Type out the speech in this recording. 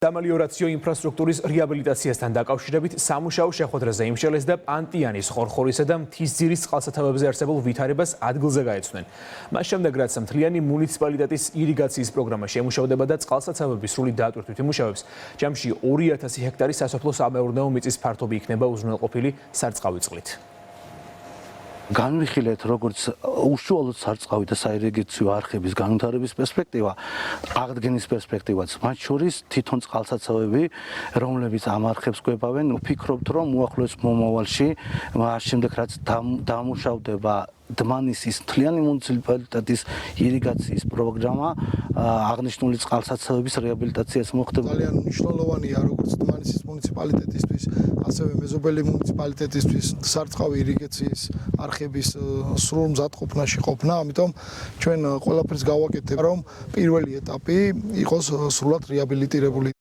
სამალიორაციო ინფრასტრუქტურის რეაბილიტაციასთან დაკავშირებით სამუშაო შეხვედრაზე იმშელეს და პანტიანის, ხორხორისა და მთისძირის წყალსათავეებზე არსებულ ვითარებას ადგილზე გაეცნენ. მას შემდეგ, რაც მთლიანი მუნიციპალიტეტის ირიგაციის პროგრამა შემუშავდება და წყალსაცავების სრული დატვირთვით იმუშავებს, ჯამში 2000 ჰექტარი სასოფლო-სამეურნეო მიწის ფართობი იქნება უზრუნველყოფილი სარწყავი წყლით. განვიხილეთ, როგორც უშუალოდ სარწყავი და საირიგაციო არხების განვითარების პერსპექტივა, აღდგენის პერსპექტივაც, მათ შორის თვითონ წყალსაცავები, რომლებიც ამ არხებს კვებავენ, ვფიქრობთ, რომ უახლოეს მომავალში, მას შემდეგ რაც დამუშავდება დმანისის მთლიანი მუნიციპალიტეტის ირიგაციის პროგრამა, აღნიშნული წყალსაცავების რეაბილიტაციაც მოხდება. ძალიან მნიშვნელოვანია როგორც დმანისის მუნიციპალიტეტისთვის, ასევე მეზობელი მუნიციპალიტეტისთვის სარწყავი ირიგაციის არხების სრულ მზადყოფნაში ყოფნა, ამიტომ ჩვენ ყველაფერს გავაკეთებ, რომ პირველი ეტაპი იყოს სრულად რეაბილიტირებული.